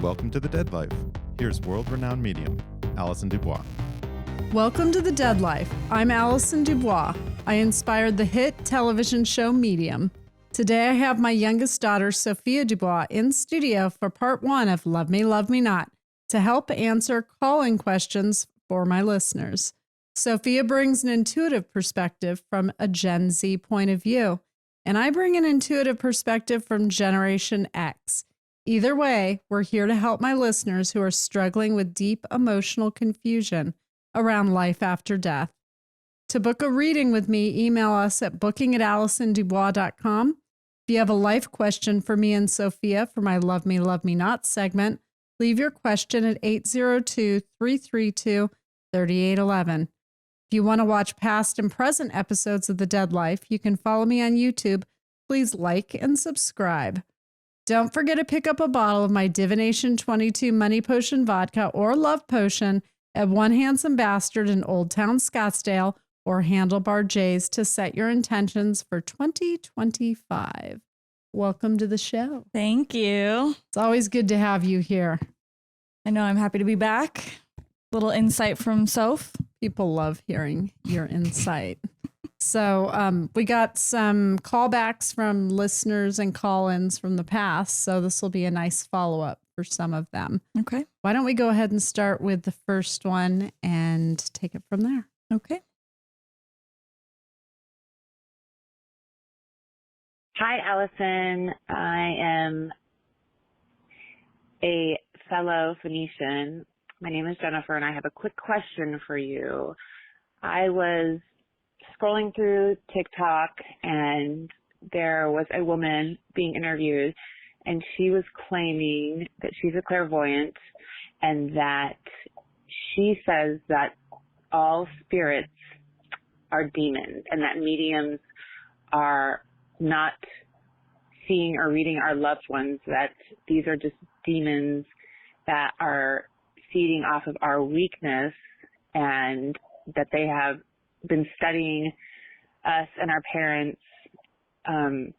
welcome to The Dead Life. Here's world-renowned medium, Allison Dubois. Welcome to The Dead Life. I'm Allison Dubois. I inspired the hit television show Medium. Today I have my youngest daughter, Sophia Dubois, in studio for part 1 of Love Me, Love Me Not, to help answer call-in questions for my listeners. Sophia brings an intuitive perspective from a Gen Z point of view, and I bring an intuitive perspective from Generation X. Either way, we're here to help my listeners who are struggling with deep emotional confusion around life after death. To book a reading with me, email us at booking@AllisonDubois.com. If you have a life question for me and Sophia for my Love Me, Love Me Not segment, leave your question at 802-332-3811. If you want to watch past and present episodes of The Dead Life, you can follow me on YouTube. Please like and subscribe. Don't forget to pick up a bottle of my Divination 22 Money Potion Vodka or Love Potion at One Handsome Bastard in Old Town Scottsdale or Handlebar J's to set your intentions for 2025. Welcome to the show. Thank you. It's always good to have you here. I know, I'm happy to be back. Little insight from Soph. People love hearing your insight. So we got some callbacks from listeners and call-ins from the past, so this will be a nice follow-up for some of them. Okay. Why don't we go ahead and start with the first one and take it from there? Okay. Hi, Allison. I am a fellow Phoenician. My name is Jennifer, and I have a quick question for you. I was scrolling through TikTok, and there was a woman being interviewed, and she was claiming that she's a clairvoyant and that she says that all spirits are demons and that mediums are not seeing or reading our loved ones, that these are just demons that are feeding off of our weakness, and that they have been studying us and our parents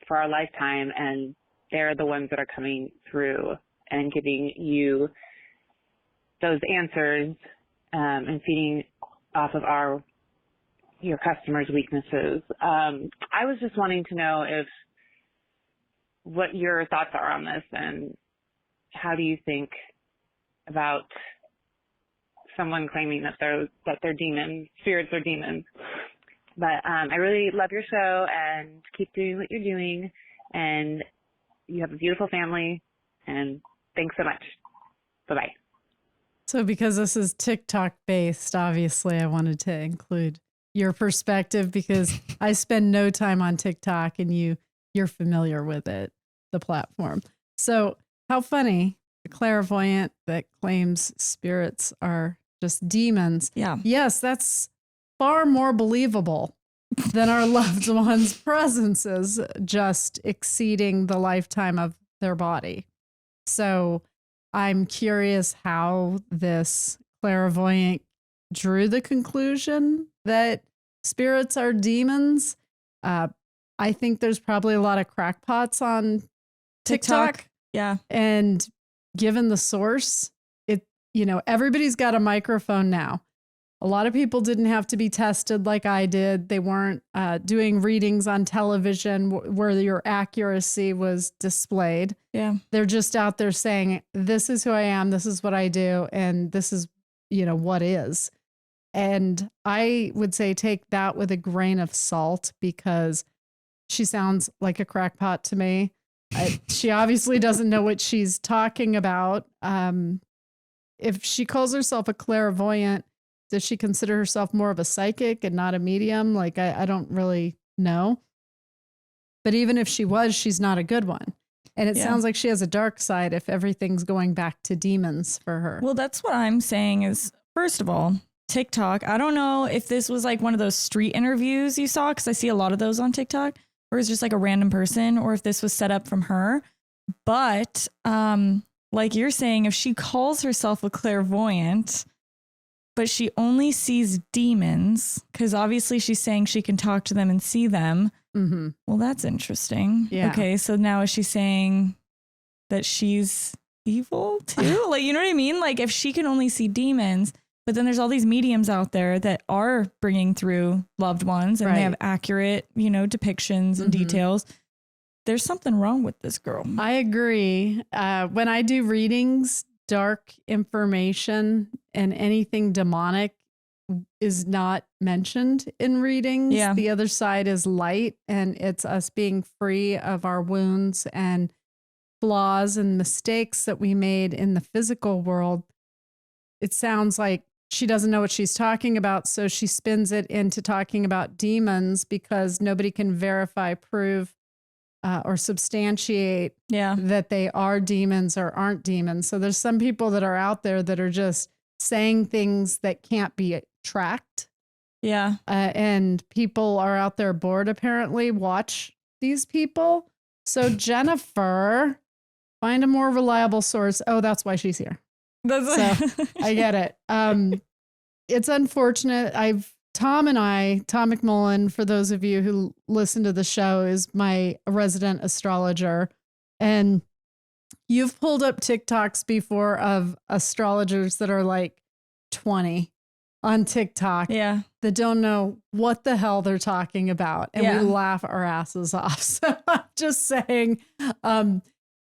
for our lifetime, and they're the ones that are coming through and giving you those answers and feeding off of your customers' weaknesses. I was just wanting to know what your thoughts are on this, and how do you think about someone claiming that they're demons, spirits are demons. But I really love your show, and keep doing what you're doing, and you have a beautiful family, and thanks so much. Bye-bye. So because this is TikTok based, obviously I wanted to include your perspective because I spend no time on TikTok and you're familiar with it, the platform. So how funny, a clairvoyant that claims spirits are just demons. Yeah. Yes, that's far more believable than our loved ones' presences just exceeding the lifetime of their body. So I'm curious how this clairvoyant drew the conclusion that spirits are demons. I think there's probably a lot of crackpots on TikTok. Yeah. And given the source, everybody's got a microphone now. A lot of people didn't have to be tested like I did. They weren't doing readings on television where your accuracy was displayed. Yeah. They're just out there saying, this is who I am, this is what I do, and this is, what is. And I would say take that with a grain of salt because she sounds like a crackpot to me. She obviously doesn't know what she's talking about. If she calls herself a clairvoyant, does she consider herself more of a psychic and not a medium? Like, I don't really know. But even if she was, she's not a good one. And it sounds like she has a dark side if everything's going back to demons for her. Well, that's what I'm saying is, first of all, TikTok. I don't know if this was like one of those street interviews you saw, because I see a lot of those on TikTok, or it's just like a random person, or if this was set up from her. But like you're saying, if she calls herself a clairvoyant, but she only sees demons, because obviously she's saying she can talk to them and see them. Mm-hmm. Well, that's interesting. Yeah. Okay, so now is she saying that she's evil too. Like, you know what I mean? Like if she can only see demons, but then there's all these mediums out there that are bringing through loved ones and Right. they have accurate, depictions and details. There's something wrong with this girl. I agree. When I do readings, dark information and anything demonic is not mentioned in readings. Yeah. The other side is light, and it's us being free of our wounds and flaws and mistakes that we made in the physical world. It sounds like she doesn't know what she's talking about, so she spins it into talking about demons because nobody can verify, prove, or substantiate Yeah. that they are demons or aren't demons. So there's some people that are out there that are just saying things that can't be tracked. Yeah. And people are out there bored, apparently. Watch these people. So Jennifer, find a more reliable source. Oh, that's why she's here. That's I get it. It's unfortunate. Tom McMullen, for those of you who listen to the show, is my resident astrologer. And you've pulled up TikToks before of astrologers that are like 20 on TikTok yeah. that don't know what the hell they're talking about. And Yeah. we laugh our asses off. So I'm just saying,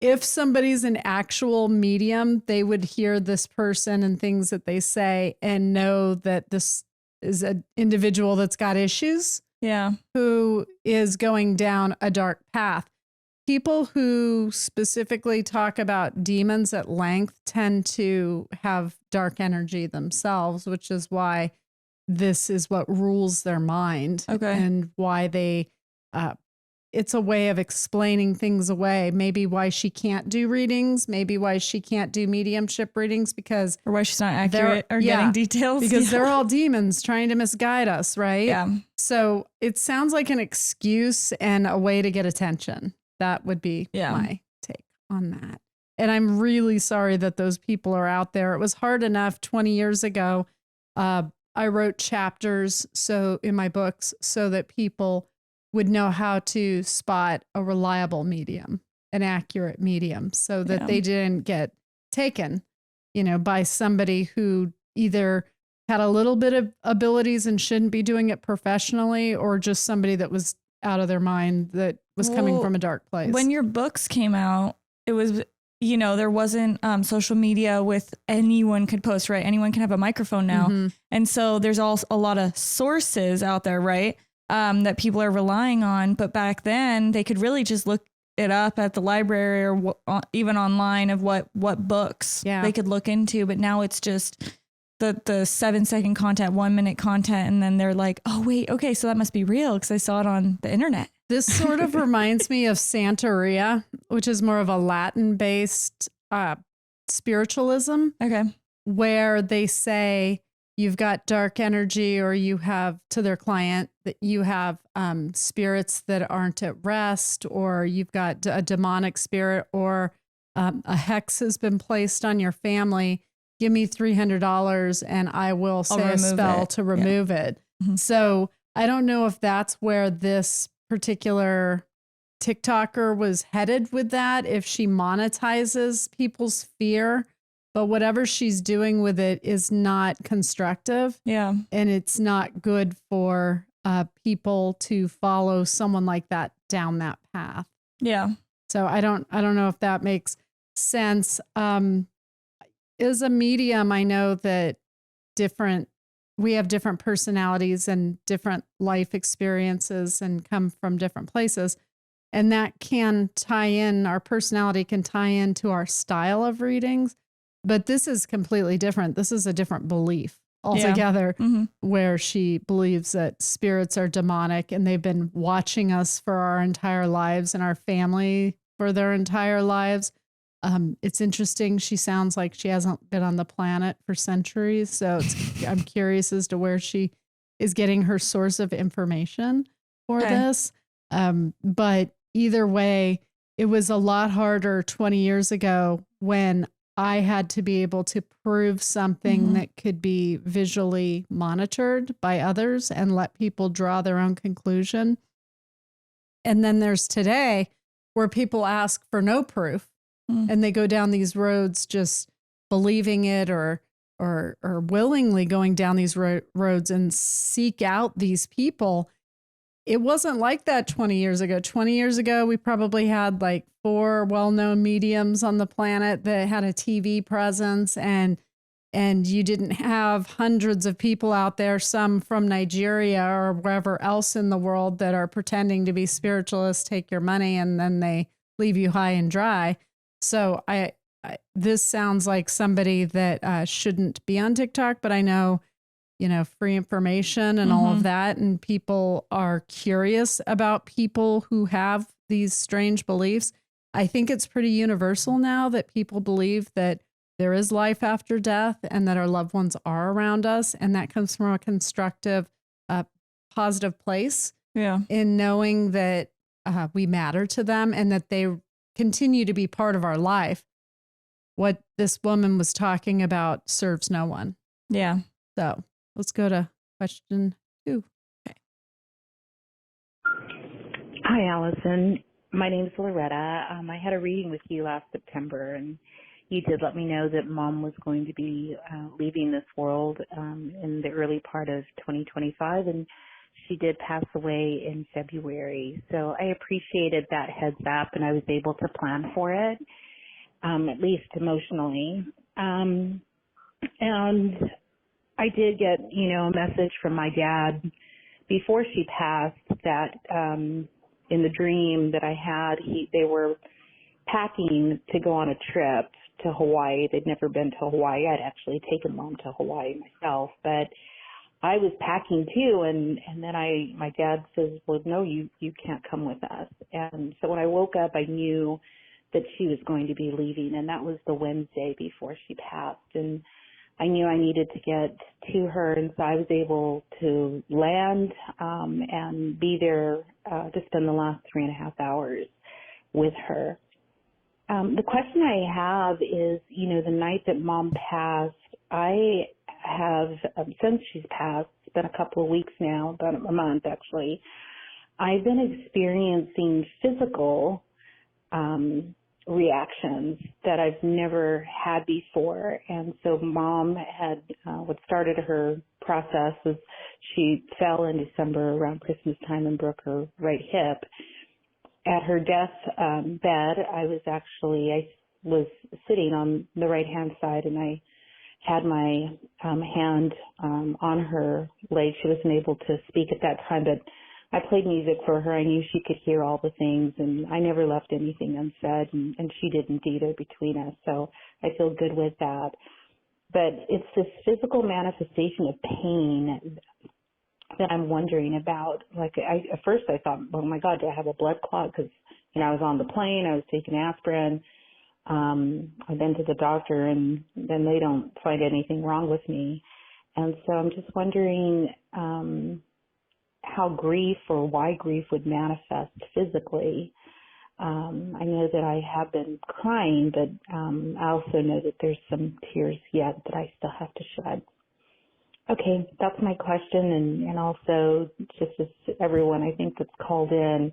if somebody's an actual medium, they would hear this person and things that they say and know that this is an individual that's got issues Yeah. who is going down a dark path. People who specifically talk about demons at length tend to have dark energy themselves, which is why this is what rules their mind. Okay. And why they, it's a way of explaining things away. Maybe why she can't do readings, maybe why she can't do mediumship readings, because Or why she's not accurate or yeah, getting details. because Yeah. they're all demons trying to misguide us, right? Yeah. So it sounds like an excuse and a way to get attention. That would be Yeah. my take on that. And I'm really sorry that those people are out there. It was hard enough 20 years ago. I wrote chapters in my books so that people would know how to spot a reliable medium, an accurate medium, so that Yeah. they didn't get taken, by somebody who either had a little bit of abilities and shouldn't be doing it professionally, or just somebody that was out of their mind that was coming Well, from a dark place. When your books came out, it was, there wasn't social media with anyone could post, right? Anyone can have a microphone now. Mhm. And so there's also a lot of sources out there, right? That people are relying on. But back then they could really just look it up at the library or even online of what books Yeah. they could look into. But now it's just the 7-second content, 1 minute content. And then they're like, oh, wait, okay, so that must be real because I saw it on the internet. This sort of reminds me of Santeria, which is more of a Latin-based spiritualism, Okay. where they say you've got dark energy, or you have, to their client, that you have spirits that aren't at rest, or you've got a demonic spirit, or a hex has been placed on your family. Give me $300 and I will say a remove spell it. to remove it. Mhm. So I don't know if that's where this particular TikToker was headed with that, if she monetizes people's fear, but whatever she's doing with it is not constructive, Yeah. and it's not good for people to follow someone like that down that path. Yeah. So I don't know if that makes sense. As a medium, I know that we have different personalities and different life experiences and come from different places. And that can tie in, our personality can tie into our style of readings. But this is completely different. This is a different belief altogether, Mhm. where she believes that spirits are demonic and they've been watching us for our entire lives and our family for their entire lives. It's interesting. She sounds like she hasn't been on the planet for centuries. So I'm curious as to where she is getting her source of information for Okay. this. But either way, it was a lot harder 20 years ago when I had to be able to prove something Mhm. that could be visually monitored by others and let people draw their own conclusion. And then there's today where people ask for no proof. Mm. And they go down these roads just believing it or willingly going down these roads and seek out these people. It wasn't like that 20 years ago. 20 years ago, we probably had like 4 well-known mediums on the planet that had a TV presence, and you didn't have hundreds of people out there, some from Nigeria or wherever else in the world, that are pretending to be spiritualists, take your money, and then they leave you high and dry. So this sounds like somebody that shouldn't be on TikTok, but I know, free information and all of that. And people are curious about people who have these strange beliefs. I think it's pretty universal now that people believe that there is life after death and that our loved ones are around us. And that comes from a constructive, positive place in knowing that we matter to them and that they continue to be part of our life. What this woman was talking about serves no one. Yeah. So let's go to question 2. Okay. Hi, Allison. My name is Loretta. I had a reading with you last September, and you did let me know that Mom was going to be leaving this world in the early part of 2025, and she did pass away in February. So I appreciated that heads up, and I was able to plan for it, at least emotionally. And I did get, a message from my dad before she passed that in the dream that I had, they were packing to go on a trip to Hawaii. They'd never been to Hawaii. I'd actually taken Mom to Hawaii myself, but I was packing too. And then my dad says, well, no, you can't come with us. And so when I woke up, I knew that she was going to be leaving, and that was the Wednesday before she passed. And I knew I needed to get to her, and so I was able to land and be there to spend the last 3.5 hours with her. The question I have is, the night that Mom passed, I have, since she's passed, it's been a couple of weeks now, about a month actually, I've been experiencing physical reactions that I've never had before. And so Mom had, what started her process was she fell in December around Christmas time and broke her right hip. At her death bed, I was sitting on the right-hand side, and I had my hand on her leg. She wasn't able to speak at that time, but I played music for her. I knew she could hear all the things, and I never left anything unsaid, and she didn't either between us, so I feel good with that. But it's this physical manifestation of pain that I'm wondering about. Like, at first I thought, oh my God, do I have a blood clot? Because, I was on the plane, I was taking aspirin. I've been to the doctor, and then they don't find anything wrong with me. And so I'm just wondering how grief or why grief would manifest physically. I know that I have been crying, but I also know that there's some tears yet that I still have to shed. Okay, that's my question, and also just as everyone I think that's called in,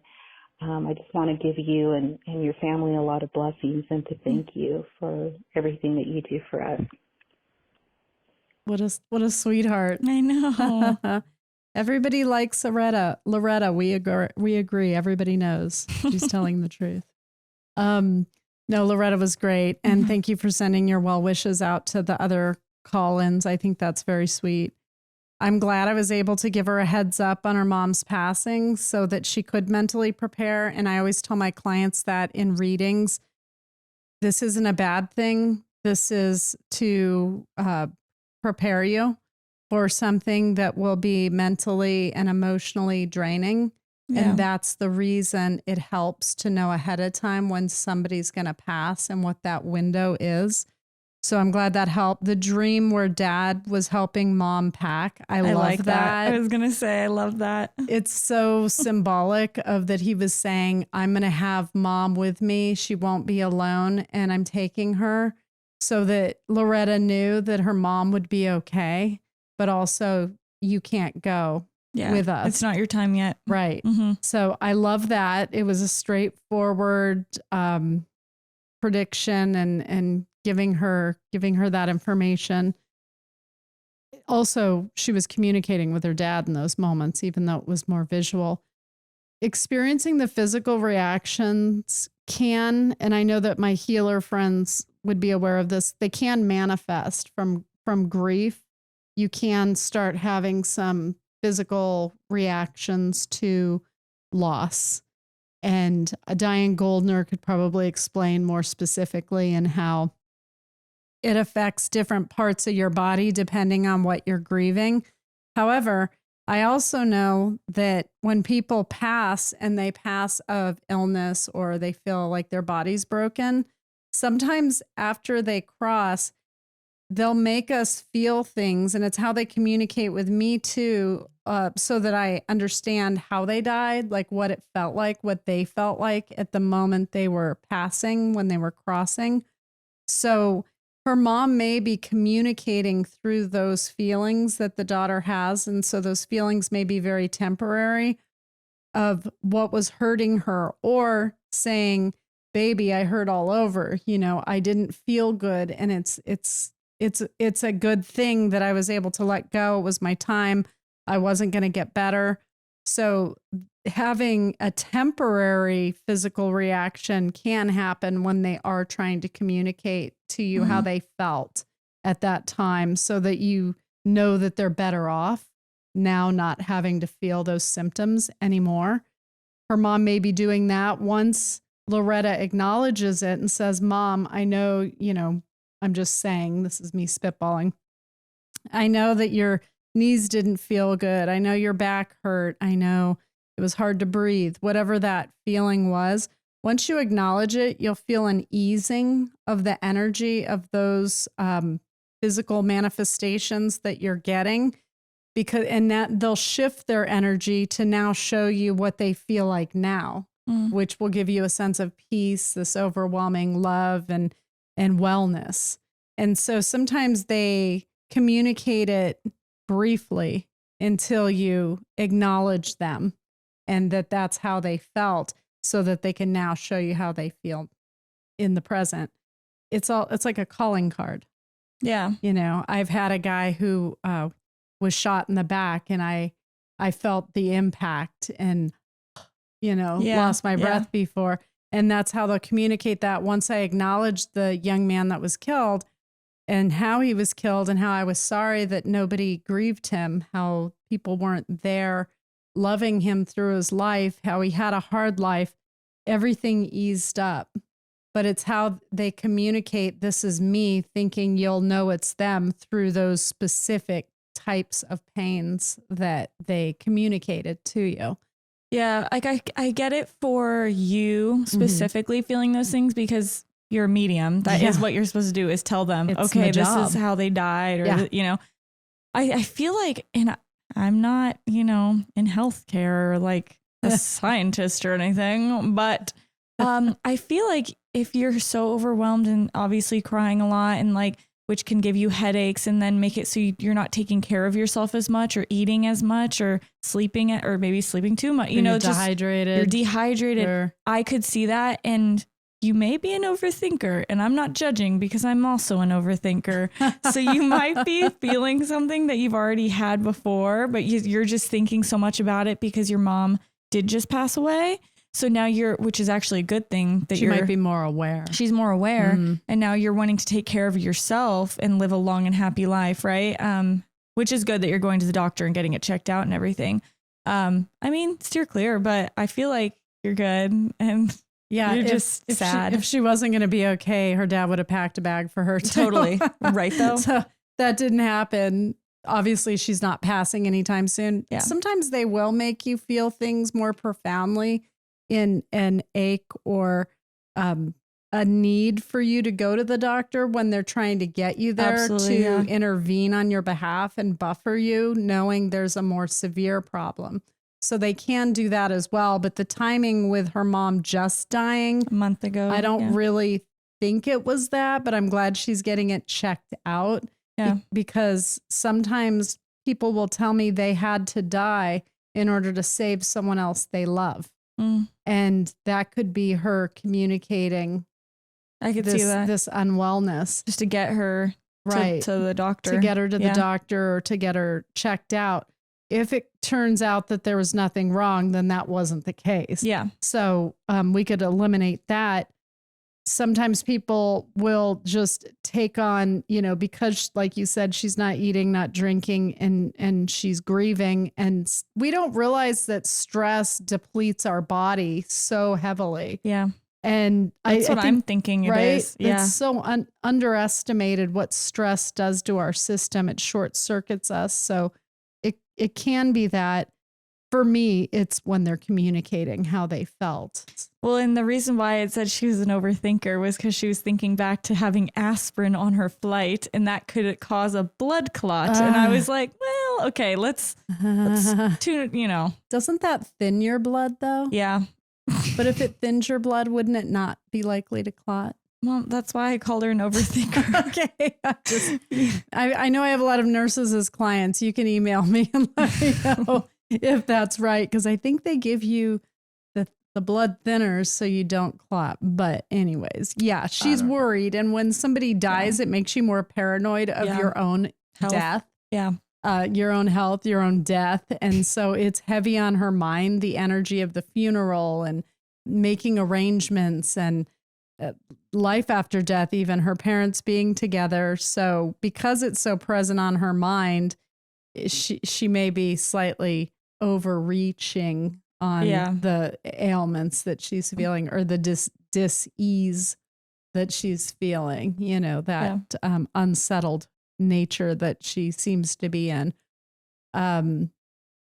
I just want to give you and your family a lot of blessings and to thank you for everything that you do for us. What a sweetheart. I know. Everybody likes Loretta. We agree. Everybody knows she's telling the truth. No, Loretta was great. And thank you for sending your well wishes out to the other call-ins. I think that's very sweet. I'm glad I was able to give her a heads up on her mom's passing so that she could mentally prepare. And I always tell my clients that in readings, this isn't a bad thing. This is to prepare you for something that will be mentally and emotionally draining. Yeah. And that's the reason it helps to know ahead of time when somebody's going to pass and what that window is. So I'm glad that helped. The dream where Dad was helping Mom pack. I love like that. I was going to say, I love that. It's so symbolic of that he was saying, I'm going to have Mom with me. She won't be alone. And I'm taking her so that Loretta knew that her mom would be okay. But also you can't go with us. It's not your time yet. Right. Mm-hmm. So I love that. It was a straightforward prediction and giving her that information. Also, she was communicating with her dad in those moments, even though it was more visual. Experiencing the physical reactions can, and I know that my healer friends would be aware of this, they can manifest from grief. You can start having some physical reactions to loss. And Diane Goldner could probably explain more specifically in how it affects different parts of your body depending on what you're grieving. However, I also know that when people pass and they pass of illness or they feel like their body's broken, sometimes after they cross, they'll make us feel things, and it's how they communicate with me too, so that I understand how they died, like what it felt like, what they felt like at the moment they were passing, when they were crossing. So her mom may be communicating through those feelings that the daughter has, and so those feelings may be very temporary of what was hurting her, or saying, baby, I hurt all over, I didn't feel good, and it's a good thing that I was able to let go. It was my time. I wasn't going to get better. So having a temporary physical reaction can happen when they are trying to communicate to you how they felt at that time, so that you know that they're better off now not having to feel those symptoms anymore. Her mom may be doing that once Loretta acknowledges it and says, Mom, I know, I'm just saying, this is me spitballing. I know that your knees didn't feel good. I know your back hurt. I know it was hard to breathe. Whatever that feeling was, once you acknowledge it, you'll feel an easing of the energy of those physical manifestations that you're getting, and that they'll shift their energy to now show you what they feel like now, which will give you a sense of peace, this overwhelming love and wellness. And so sometimes they communicate it briefly until you acknowledge them and that that's how they felt, so that they can now show you how they feel in the present. It's like a calling card. Yeah. I've had a guy who was shot in the back, and I felt the impact and, lost my breath before. And that's how they'll communicate that. Once I acknowledged the young man that was killed and how he was killed and how I was sorry that nobody grieved him, how people weren't there loving him through his life, how he had a hard life, everything eased up. But it's how they communicate, this is me, thinking you'll know it's them through those specific types of pains that they communicated to you. Yeah, like I get it for you specifically feeling those things, because you're a medium. That is what you're supposed to do, is tell them, It's okay, the this job. is how they died. Or, I feel like, and I'm not, in healthcare or like a scientist or anything, but I feel like if you're so overwhelmed and obviously crying a lot, and like, which can give you headaches and then make it so you're not taking care of yourself as much, or eating as much, or sleeping or maybe sleeping too much, You're just dehydrated. you're dehydrated. Sure. I could see that. And you may be an overthinker, and I'm not judging because I'm also an overthinker. So you might be feeling something that you've already had before, but you're just thinking so much about it because your mom did just pass away. So now which is actually a good thing that She might be more aware. She's more aware. And now you're wanting to take care of yourself and live a long and happy life. Right. Which is good that you're going to the doctor and getting it checked out and everything. I mean, steer clear, but I feel like you're good. And Yeah, you're just sad. If she wasn't going to be okay, her dad would have packed a bag for her too. Totally. Right, though. So that didn't happen. Obviously, she's not passing anytime soon. Yeah. Sometimes they will make you feel things more profoundly in an ache or a need for you to go to the doctor when they're trying to get you there. Absolutely, to yeah. intervene on your behalf and buffer you, knowing there's a more severe problem. So they can do that as well. But the timing with her mom just dying, A month ago. I don't really think it was that, but I'm glad she's getting it checked out. Yeah. Because sometimes people will tell me they had to die in order to save someone else they love. And that could be her communicating I could see that. this unwellness. Just to get her Right. to the doctor. To get her to the doctor or to get her checked out. If it turns out that there was nothing wrong, then that wasn't the case. Yeah. So we could eliminate that. Sometimes people will just take on, because like you said, she's not eating, not drinking, and she's grieving. And we don't realize that stress depletes our body so heavily. Yeah. And that's what I'm thinking it is. Yeah. It's so underestimated what stress does to our system. It short circuits us. So it can be that. For me, it's when they're communicating how they felt. Well, and the reason why it said she was an overthinker was because she was thinking back to having aspirin on her flight, and that could cause a blood clot. And I was like, well, okay, let's tune, Doesn't that thin your blood though? Yeah. But if it thins your blood, wouldn't it not be likely to clot? Well, that's why I called her an overthinker. Okay. I know I have a lot of nurses as clients. You can email me and let me know if that's right. Because I think they give you the blood thinners so you don't clot. But anyways, yeah, she's worried. And when somebody dies, it makes you more paranoid of your own death. Yeah. Your own health, your own death. And so it's heavy on her mind, the energy of the funeral and making arrangements and life after death, even her parents being together. So because it's so present on her mind, she may be slightly overreaching on the ailments that she's feeling or the dis-ease that she's feeling, that unsettled nature that she seems to be in.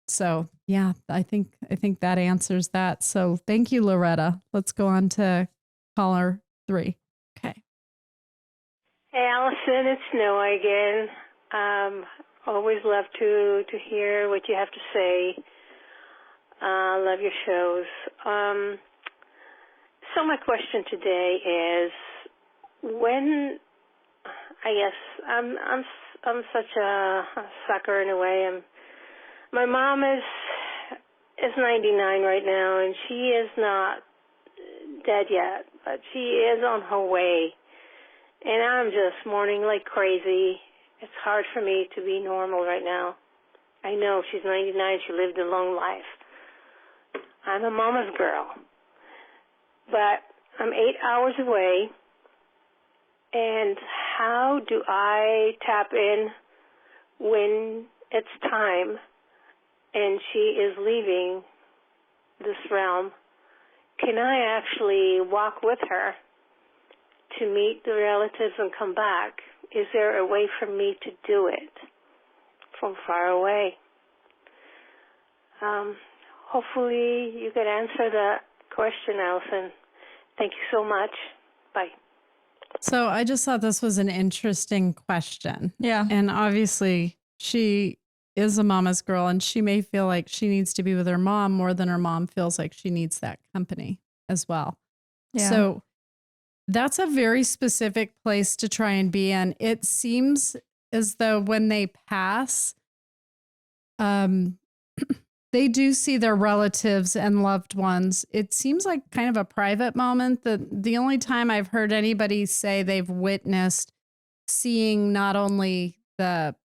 So yeah, I think that answers that. So thank you, Loretta. Let's go on to caller 3. Okay. Hey, Allison, it's Noah again. Always love to hear what you have to say. Love your shows. So my question today is, when I guess I'm such a sucker in a way. My mom is 99 right now, and she is not dead yet, but she is on her way. And I'm just mourning like crazy. It's hard for me to be normal right now. I know she's 99. She lived a long life. I'm a mama's girl. But I'm 8 hours away. And how do I tap in when it's time and she is leaving this realm? Can I actually walk with her to meet the relatives and come back? Is there a way for me to do it from far away? Hopefully you could answer that question, Allison. Thank you so much. Bye. So I just thought this was an interesting question. Yeah. And obviously she is a mama's girl and she may feel like she needs to be with her mom more than her mom feels like she needs that company as well. Yeah. So that's a very specific place to try and be in. It seems as though when they pass, they do see their relatives and loved ones. It seems like kind of a private moment. The only time I've heard anybody say they've witnessed seeing not only the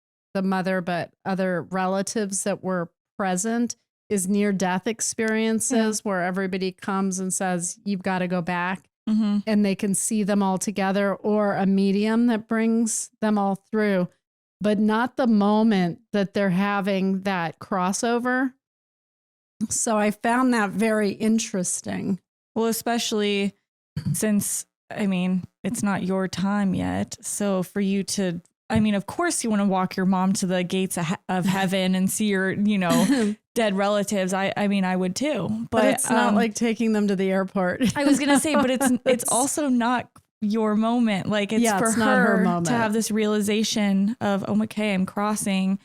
mother, but other relatives that were present is near-death experiences where everybody comes and says, you've got to go back. Mm-hmm. And they can see them all together, or a medium that brings them all through, but not the moment that they're having that crossover. So I found that very interesting. Well, especially since, it's not your time yet. So for you to, of course you want to walk your mom to the gates of heaven and see your, dead relatives. I would too. But it's not like taking them to the airport. I was going to say, but it's also not your moment. Like it's for it's not her her moment. to have this realization of, oh, okay, I'm crossing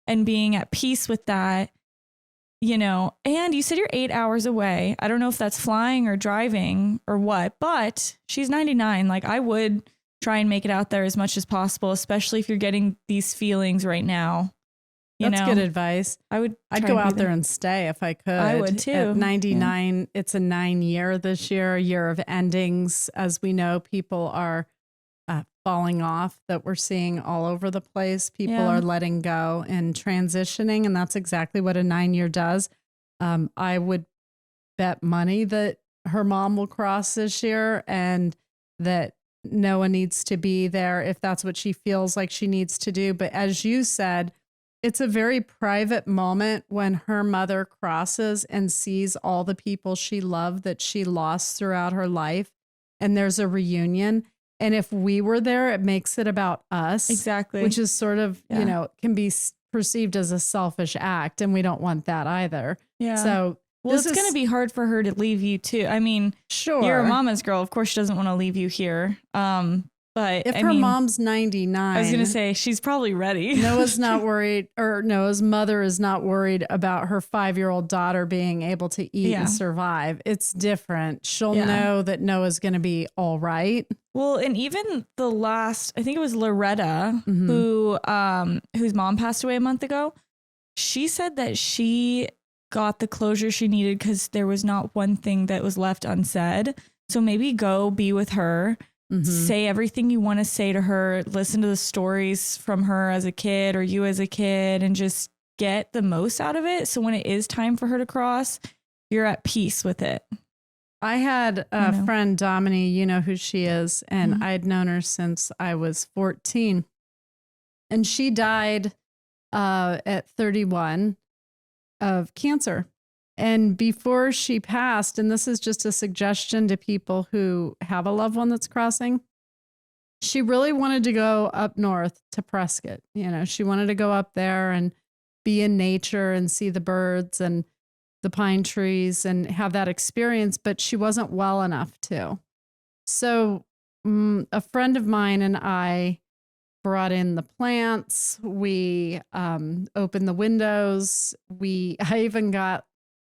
and being at peace with that. And you said you're 8 hours away. I don't know if that's flying or driving or what, but she's 99. Like I would try and make it out there as much as possible, especially if you're getting these feelings right now. That's good advice. I'd go out there and stay if I could. I would too. At 99, it's a 9-year this year, a year of endings. As we know, people are falling off that we're seeing all over the place. People are letting go and transitioning, and that's exactly what a 9-year does. I would bet money that her mom will cross this year and that Noah needs to be there if that's what she feels like she needs to do. But as you said, it's a very private moment when her mother crosses and sees all the people she loved that she lost throughout her life, and there's a reunion. And if we were there, it makes it about us. Exactly. Which is sort of, can be perceived as a selfish act. And we don't want that either. Yeah. So, well, it's going to be hard for her to leave you too. I mean, sure, you're a mama's girl. Of course, she doesn't want to leave you here. But if her mom's 99, I was going to say she's probably ready. Noah's not worried, or Noah's mother is not worried about her 5-year-old daughter being able to eat and survive. It's different. She'll know that Noah's going to be all right. Well, and even the last, I think it was Loretta, who whose mom passed away a month ago. She said that she got the closure she needed because there was not one thing that was left unsaid. So maybe go be with her. Say everything you want to say to her, listen to the stories from her as a kid or you as a kid, and just get the most out of it. So when it is time for her to cross, you're at peace with it. I had a friend, Domini, you know who she is, and I'd known her since I was 14. And she died at 31 of cancer. And before she passed, and this is just a suggestion to people who have a loved one that's crossing, she really wanted to go up north to Prescott. She wanted to go up there and be in nature and see the birds and the pine trees and have that experience, but she wasn't well enough to. So a friend of mine and I brought in the plants. We opened the windows. I even got,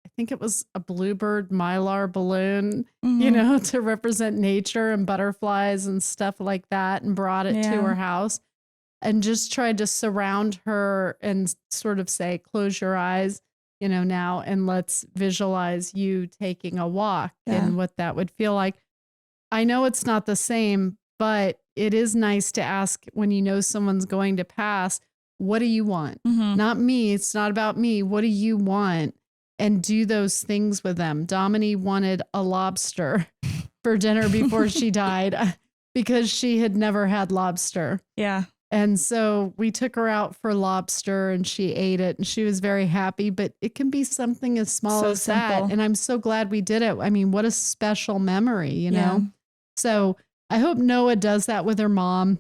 I think it was a bluebird mylar balloon, to represent nature and butterflies and stuff like that, and brought it to her house and just tried to surround her and sort of say, close your eyes, now, and let's visualize you taking a walk and what that would feel like. I know it's not the same, but it is nice to ask when someone's going to pass, what do you want? Not me. It's not about me. What do you want? And do those things with them. Domini wanted a lobster for dinner before she died because she had never had lobster. Yeah. And so we took her out for lobster and she ate it and she was very happy, but it can be something as small as that. And I'm so glad we did it. I mean, what a special memory, you know? So I hope Noah does that with her mom.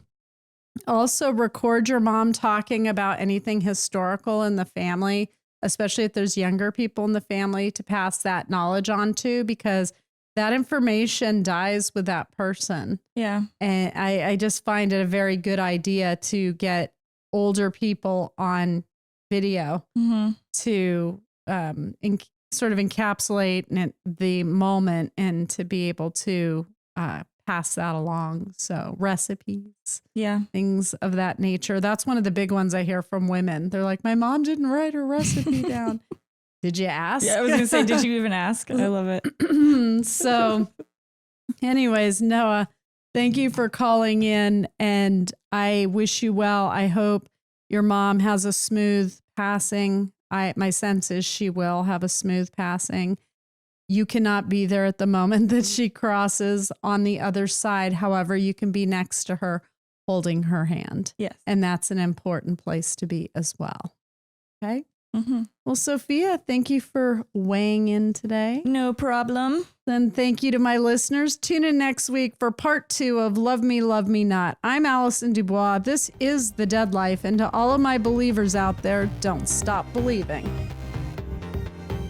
Also record your mom talking about anything historical in the family, especially if there's younger people in the family, to pass that knowledge on to, because that information dies with that person. Yeah. And I just find it a very good idea to get older people on video to sort of encapsulate the moment and to be able to pass that along. So recipes, things of that nature. That's one of the big ones I hear from women. They're like, my mom didn't write her recipe down. Did you ask? Yeah, I was going to say, did you even ask? I love it. So anyways, Noah, thank you for calling in and I wish you well. I hope your mom has a smooth passing. My sense is she will have a smooth passing. You cannot be there at the moment that she crosses on the other side. However, you can be next to her holding her hand. Yes. And that's an important place to be as well. Okay. Well, Sophia, thank you for weighing in today. No problem. Then thank you to my listeners. Tune in next week for part 2 of Love Me, Love Me Not. I'm Allison Dubois. This is The Dead Life. And to all of my believers out there, don't stop believing.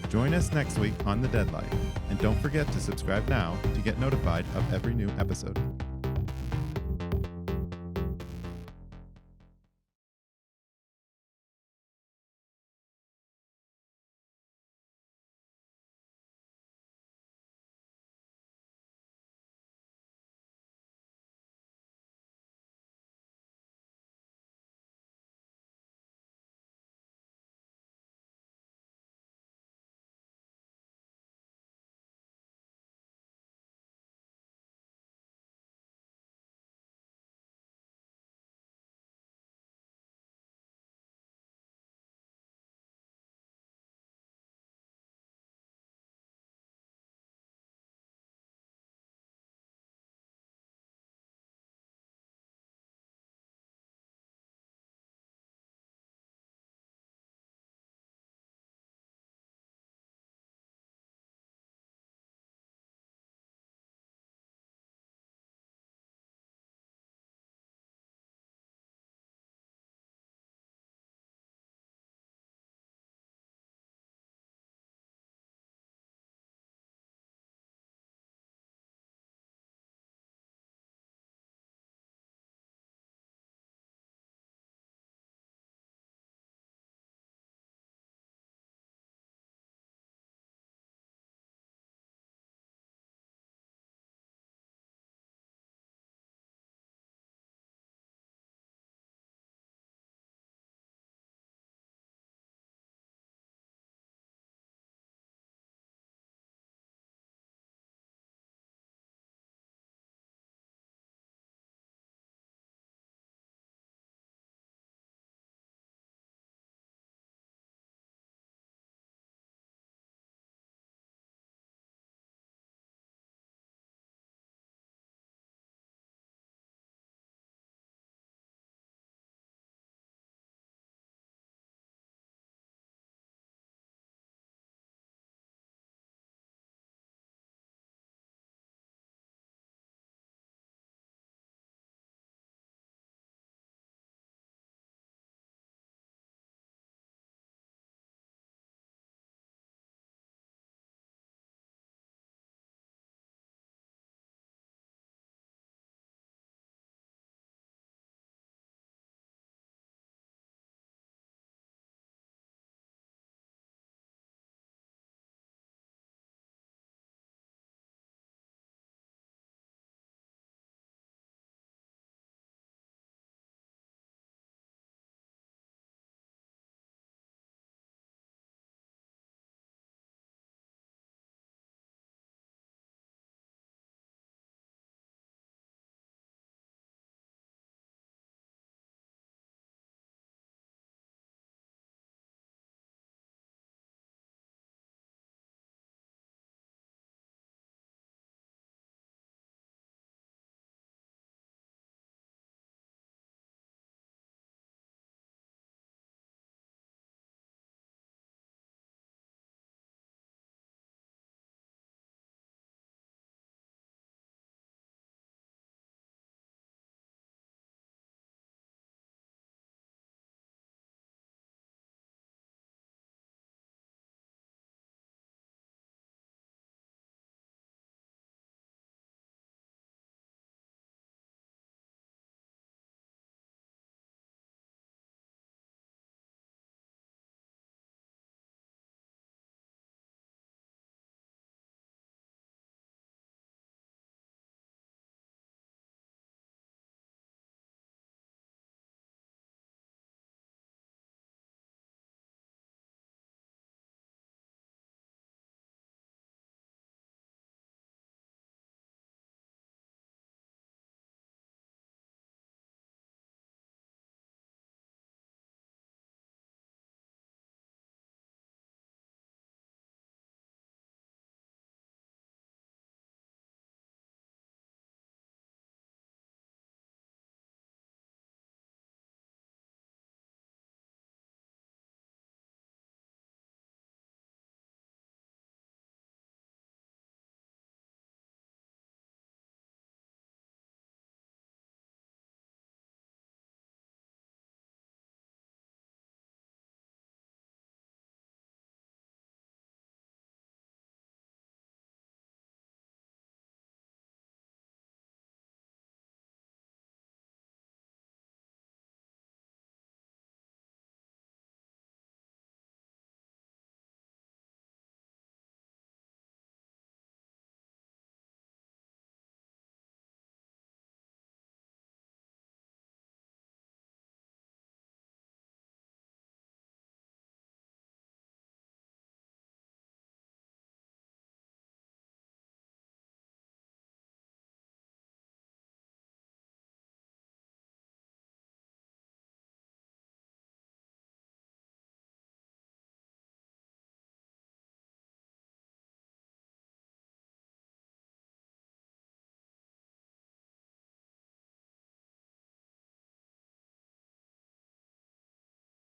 Join us next week on The Dead Life. And don't forget to subscribe now to get notified of every new episode.